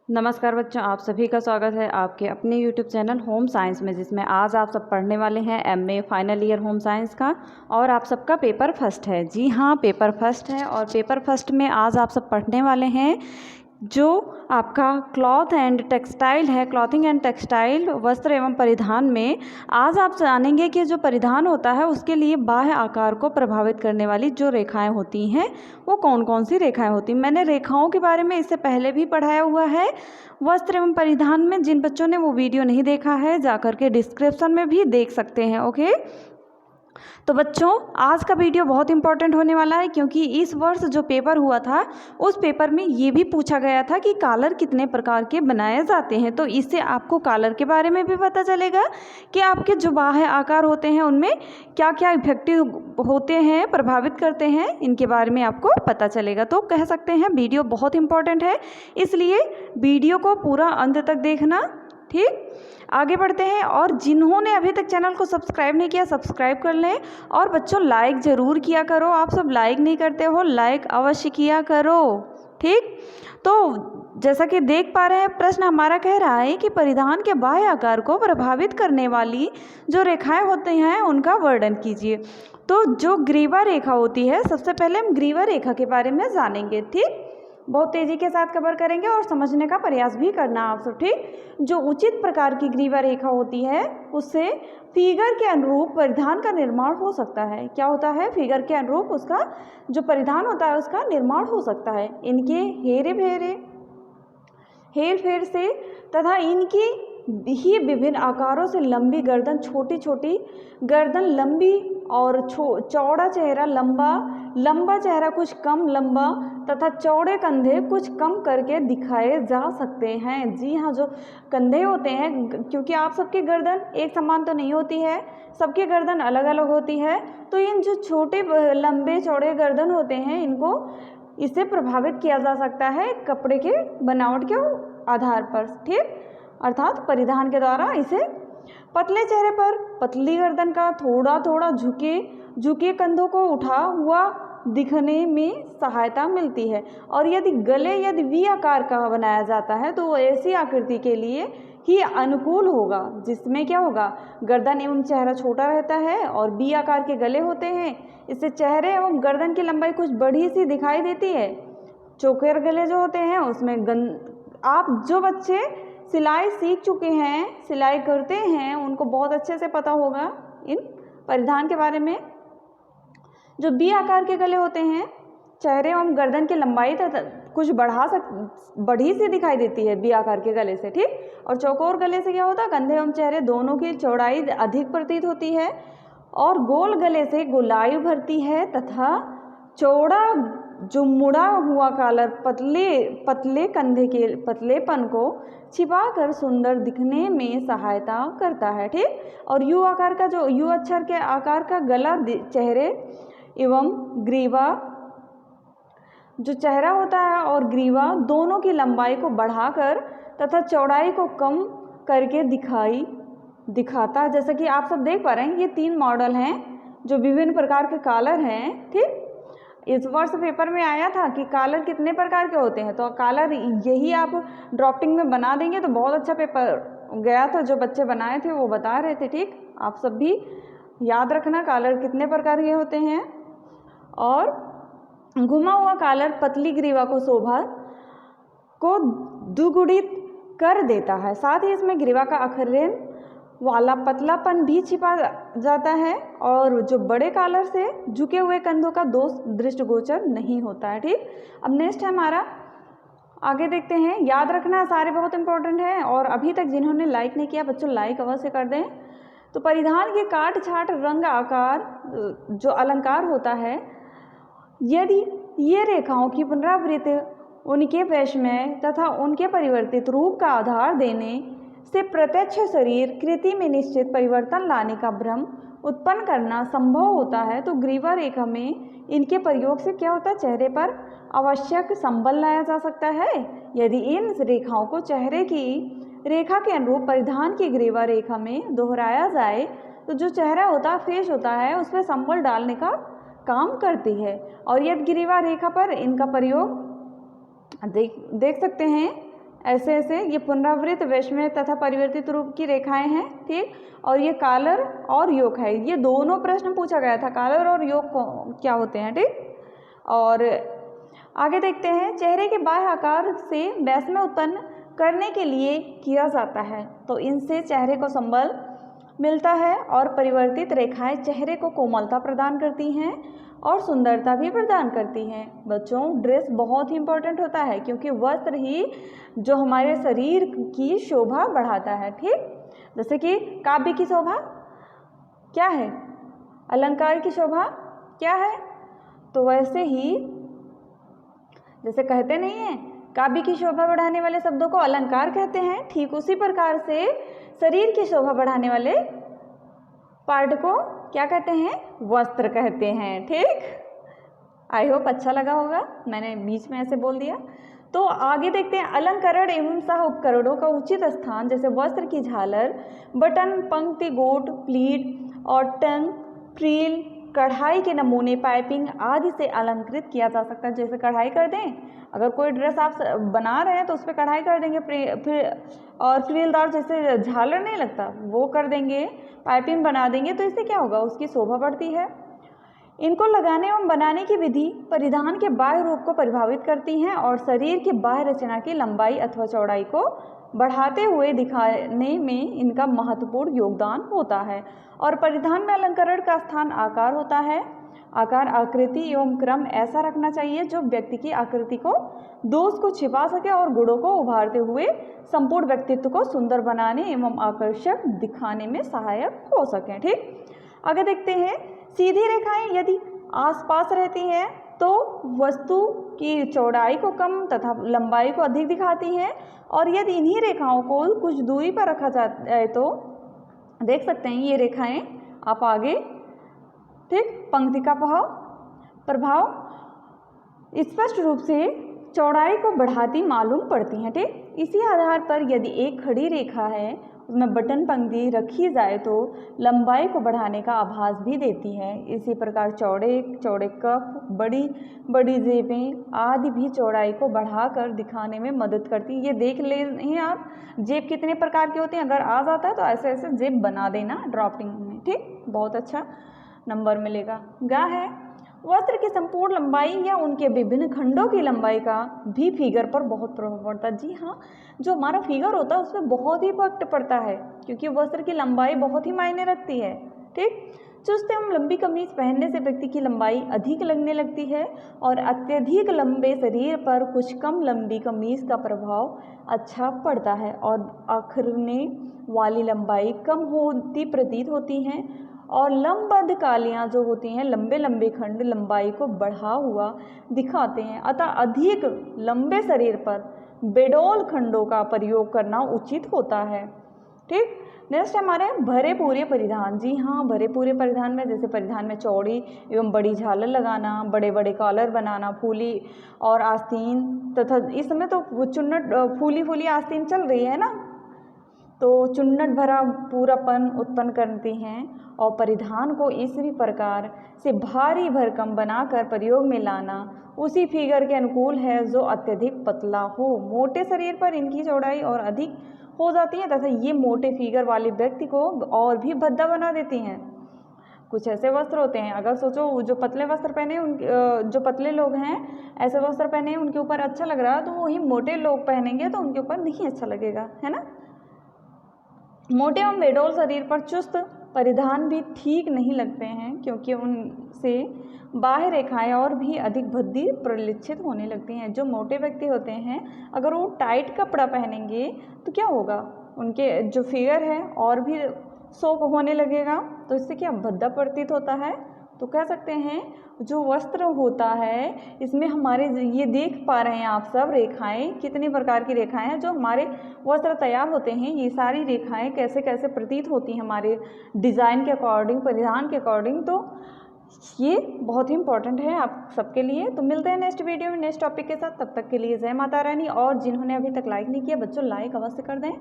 नमस्कार बच्चों, आप सभी का स्वागत है आपके अपने YouTube चैनल होम साइंस में, जिसमें आज आप सब पढ़ने वाले हैं MA final year home science का। और आप सबका पेपर फर्स्ट है। जी हाँ, पेपर फर्स्ट है। और पेपर फर्स्ट में आज आप सब पढ़ने वाले हैं जो आपका क्लॉथ एंड टेक्सटाइल है, क्लॉथिंग एंड टेक्सटाइल, वस्त्र एवं परिधान में आज आप जानेंगे कि जो परिधान होता है उसके लिए बाह्य आकार को प्रभावित करने वाली जो रेखाएं होती हैं वो कौन कौन सी रेखाएं होती हैं। मैंने रेखाओं के बारे में इससे पहले भी पढ़ाया हुआ है वस्त्र एवं परिधान में। जिन बच्चों ने वो वीडियो नहीं देखा है जाकर के डिस्क्रिप्शन में भी देख सकते हैं। ओके, तो बच्चों आज का वीडियो बहुत इंपॉर्टेंट होने वाला है, क्योंकि इस वर्ष जो पेपर हुआ था उस पेपर में ये भी पूछा गया था कि कॉलर कितने प्रकार के बनाए जाते हैं। तो इससे आपको कॉलर के बारे में भी पता चलेगा कि आपके जो बाह्य आकार होते हैं उनमें क्या क्या इफेक्टिव होते हैं, प्रभावित करते हैं, इनके बारे में आपको पता चलेगा। तो कह सकते हैं वीडियो बहुत इंपॉर्टेंट है, इसलिए वीडियो को पूरा अंत तक देखना। ठीक, आगे बढ़ते हैं। और जिन्होंने अभी तक चैनल को सब्सक्राइब नहीं किया सब्सक्राइब कर लें। और बच्चों लाइक ज़रूर किया करो, आप सब लाइक नहीं करते हो, लाइक अवश्य किया करो। ठीक, तो जैसा कि देख पा रहे हैं प्रश्न हमारा कह रहा है कि परिधान के बाह्य आकार को प्रभावित करने वाली जो रेखाएं होती हैं उनका वर्णन कीजिए। तो जो ग्रीवा रेखा होती है, सबसे पहले हम ग्रीवा रेखा के बारे में जानेंगे। ठीक, बहुत तेजी के साथ कवर करेंगे और समझने का प्रयास भी करना आप सब। ठीक, जो उचित प्रकार की ग्रीवा रेखा होती है उससे फिगर के अनुरूप परिधान का निर्माण हो सकता है। क्या होता है? फिगर के अनुरूप उसका जो परिधान होता है उसका निर्माण हो सकता है। इनके हेर फेर से तथा इनकी ही विभिन्न आकारों से लंबी गर्दन, छोटी छोटी गर्दन, लंबी और चौड़ा चेहरा, लंबा चेहरा कुछ कम लंबा तथा चौड़े कंधे कुछ कम करके दिखाए जा सकते हैं। जी हाँ, जो कंधे होते हैं, क्योंकि आप सबकी गर्दन एक समान तो नहीं होती है, सबकी गर्दन अलग अलग होती है, तो इन जो छोटे लंबे चौड़े गर्दन होते हैं इनको इससे प्रभावित किया जा सकता है कपड़े के बनावट के आधार पर। ठीक, अर्थात परिधान के द्वारा इसे पतले चेहरे पर पतली गर्दन का थोड़ा थोड़ा झुके कंधों को उठा हुआ दिखने में सहायता मिलती है। और यदि वी आकार का बनाया जाता है तो वो ऐसी आकृति के लिए ही अनुकूल होगा जिसमें क्या होगा, गर्दन एवं चेहरा छोटा रहता है और वी आकार के गले होते हैं। इससे चेहरे एवं गर्दन की लंबाई कुछ बड़ी सी दिखाई देती है। चौकोर गले जो होते हैं उसमें आप जो बच्चे सिलाई सीख चुके हैं, सिलाई करते हैं, उनको बहुत अच्छे से पता होगा इन परिधान के बारे में। जो बी आकार के गले होते हैं, चेहरे एवं गर्दन की लंबाई कुछ बढ़ी सी दिखाई देती है बी आकार के गले से। ठीक, और चौकोर गले से क्या होता है, कंधे एवं चेहरे दोनों की चौड़ाई अधिक प्रतीत होती है। और गोल गले से गोलाई उभरती है तथा चौड़ा जो मुड़ा हुआ कॉलर पतले कंधे के पतलेपन को छिपाकर सुंदर दिखने में सहायता करता है। ठीक, और यू आकार का जो यू अक्षर के आकार का गला चेहरे एवं ग्रीवा, जो चेहरा होता है और ग्रीवा दोनों की लंबाई को बढ़ाकर तथा चौड़ाई को कम करके दिखाता। जैसा कि आप सब देख पा रहे हैं ये 3 मॉडल हैं जो विभिन्न प्रकार के कॉलर हैं। ठीक, इस वर्ष पेपर में आया था कि कॉलर कितने प्रकार के होते हैं, तो कॉलर यही आप ड्राफ्टिंग में बना देंगे तो बहुत अच्छा पेपर गया था। जो बच्चे बनाए थे वो बता रहे थे। ठीक, आप सब भी याद रखना कॉलर कितने प्रकार के होते हैं। और घुमा हुआ कॉलर पतली ग्रीवा को शोभा को दुगुणित कर देता है। साथ ही इसमें ग्रीवा का अखरेन वाला पतलापन भी छिपा जाता है और जो बड़े कॉलर से झुके हुए कंधों का दोष दृष्टिगोचर नहीं होता है। ठीक, अब नेक्स्ट है हमारा, आगे देखते हैं। याद रखना सारे बहुत इंपॉर्टेंट हैं। और अभी तक जिन्होंने लाइक नहीं किया बच्चों लाइक अवश्य कर दें। तो परिधान के काट छाट रंग आकार जो अलंकार होता है, यदि ये रेखाओं की पुनरावृत्ति उनके वैषम्य तथा उनके परिवर्तित रूप का आधार देने से प्रत्यक्ष शरीर कृति में निश्चित परिवर्तन लाने का भ्रम उत्पन्न करना संभव होता है, तो ग्रीवा रेखा में इनके प्रयोग से क्या होता है, चेहरे पर आवश्यक संबल लाया जा सकता है। यदि इन रेखाओं को चेहरे की रेखा के अनुरूप परिधान की ग्रीवा रेखा में दोहराया जाए तो जो चेहरा होता है, फेस होता है, उस पर संबल डालने का काम करती है। और यदि ग्रीवा रेखा पर इनका प्रयोग देख सकते हैं ऐसे ऐसे ये पुनरावृत्त वैषम्य तथा परिवर्तित रूप की रेखाएं हैं, ठीक। और ये कॉलर और योक है, ये दोनों प्रश्न पूछा गया था, कॉलर और योक क्या होते हैं, ठीक। और आगे देखते हैं, चेहरे के बाह्य आकार से वैषम्य उत्पन्न करने के लिए किया जाता है, तो इनसे चेहरे को संबल मिलता है और परिवर्तित रेखाएं चेहरे को कोमलता प्रदान करती हैं और सुंदरता भी प्रदान करती हैं। बच्चों, ड्रेस बहुत ही इंपॉर्टेंट होता है क्योंकि वस्त्र ही जो हमारे शरीर की शोभा बढ़ाता है, ठीक। जैसे कि काव्य की शोभा क्या है, अलंकार की शोभा क्या है, तो वैसे ही जैसे कहते नहीं है काव्य की शोभा बढ़ाने वाले शब्दों को अलंकार कहते हैं, ठीक उसी प्रकार से शरीर की शोभा बढ़ाने वाले पार्ट को क्या कहते हैं, वस्त्र कहते हैं, ठीक। आई होप अच्छा लगा होगा, मैंने बीच में ऐसे बोल दिया। तो आगे देखते हैं, अलंकरण एवं सह उपकरणों का उचित स्थान जैसे वस्त्र की झालर, बटन, पंक्ति, गोट, प्लीट और टंग, फ्रील, कढ़ाई के नमूने, पाइपिंग आदि से अलंकृत किया जा सकता है। जैसे कढ़ाई कर दें, अगर कोई ड्रेस आप बना रहे हैं तो उस पर कढ़ाई कर देंगे, फिर और फ्रीलदार जैसे झालर नहीं लगता वो कर देंगे, पाइपिंग बना देंगे, तो इससे क्या होगा, उसकी शोभा बढ़ती है। इनको लगाने एवं बनाने की विधि परिधान के बाह्य रूप को प्रभावित करती हैं और शरीर की बाह्य रचना की लंबाई अथवा चौड़ाई को बढ़ाते हुए दिखाने में इनका महत्वपूर्ण योगदान होता है। और परिधान में अलंकरण का स्थान आकार होता है। आकार, आकृति एवं क्रम ऐसा रखना चाहिए जो व्यक्ति की आकृति को, दोष को छिपा सके और गुणों को उभारते हुए संपूर्ण व्यक्तित्व को सुंदर बनाने एवं आकर्षक दिखाने में सहायक हो सके, ठीक। आगे देखते हैं, सीधी रेखाएं यदि आसपास रहती हैं तो वस्तु की चौड़ाई को कम तथा लंबाई को अधिक दिखाती हैं, और यदि इन्हीं रेखाओं को कुछ दूरी पर रखा जाए तो देख सकते हैं ये रेखाएं आप आगे, ठीक, पंक्ति का प्रभाव स्पष्ट रूप से चौड़ाई को बढ़ाती मालूम पड़ती हैं, ठीक। इसी आधार पर यदि एक खड़ी रेखा है उसमें बटन पंक्ति रखी जाए तो लंबाई को बढ़ाने का आभास भी देती है। इसी प्रकार चौड़े कफ, बड़ी जेबें आदि भी चौड़ाई को बढ़ाकर दिखाने में मदद करती हैं। ये देख ले हैं आप, जेब कितने प्रकार की होती हैं, अगर आ जाता है तो ऐसे ऐसे जेब बना देना ड्राफ्टिंग में, ठीक, बहुत अच्छा नंबर मिलेगा। गा है, वस्त्र की संपूर्ण लंबाई या उनके विभिन्न खंडों की लंबाई का भी फिगर पर बहुत प्रभाव पड़ता है। जी हाँ, जो हमारा फिगर होता है उसमें बहुत ही इफेक्ट पड़ता है क्योंकि वस्त्र की लंबाई बहुत ही मायने रखती है, ठीक। चुस्त एवं लंबी कमीज पहनने से व्यक्ति की लंबाई अधिक लगने लगती है और अत्यधिक लंबे शरीर पर कुछ कम लंबी कमीज का प्रभाव अच्छा पड़ता है और आखिरने वाली लंबाई कम होती प्रतीत होती हैं और लंबबद्ध कालियाँ जो होती हैं, लंबे लंबे खंड लंबाई को बढ़ा हुआ दिखाते हैं। अतः अधिक लंबे शरीर पर बेडोल खंडों का प्रयोग करना उचित होता है, ठीक। नेक्स्ट हमारे भरे पूरे परिधान। जी हाँ, भरे पूरे परिधान में जैसे परिधान में चौड़ी एवं बड़ी झालर लगाना, बड़े बड़े कॉलर बनाना, फूली और आस्तीन तथा इस समय तो चुन्नट फूली आस्तीन चल रही है ना, तो चुन्नट भरा पूरापन उत्पन्न करती हैं और परिधान को इसी प्रकार से भारी भरकम बनाकर प्रयोग में लाना उसी फिगर के अनुकूल है जो अत्यधिक पतला हो। मोटे शरीर पर इनकी चौड़ाई और अधिक हो जाती है तथा ये मोटे फिगर वाले व्यक्ति को और भी भद्दा बना देती हैं। कुछ ऐसे वस्त्र होते हैं, अगर सोचो जो पतले वस्त्र पहने जो पतले लोग हैं ऐसे वस्त्र पहने उनके ऊपर अच्छा लग रहा है, तो वही मोटे लोग पहनेंगे तो उनके ऊपर नहीं अच्छा लगेगा, है ना। मोटे एवं बेडोल शरीर पर चुस्त परिधान भी ठीक नहीं लगते हैं क्योंकि उनसे बाह्य रेखाएं और भी अधिक भद्दी प्रलिच्छित होने लगती हैं। जो मोटे व्यक्ति होते हैं अगर वो टाइट कपड़ा पहनेंगे तो क्या होगा, उनके जो फिगर है और भी शोक होने लगेगा, तो इससे क्या भद्दा प्रतीत होता है। तो कह सकते हैं जो वस्त्र होता है इसमें हमारे ये देख पा रहे हैं आप सब रेखाएं, कितनी प्रकार की रेखाएं हैं जो हमारे वस्त्र तैयार होते हैं। ये सारी रेखाएं कैसे कैसे प्रतीत होती हैं हमारे डिज़ाइन के अकॉर्डिंग, परिधान के अकॉर्डिंग, तो ये बहुत ही इंपॉर्टेंट है आप सबके लिए। तो मिलते हैं नेक्स्ट वीडियो में नेक्स्ट टॉपिक के साथ, तब तक के लिए जय माता रानी। और जिन्होंने अभी तक लाइक नहीं किया बच्चों लाइक अवश्य कर दें।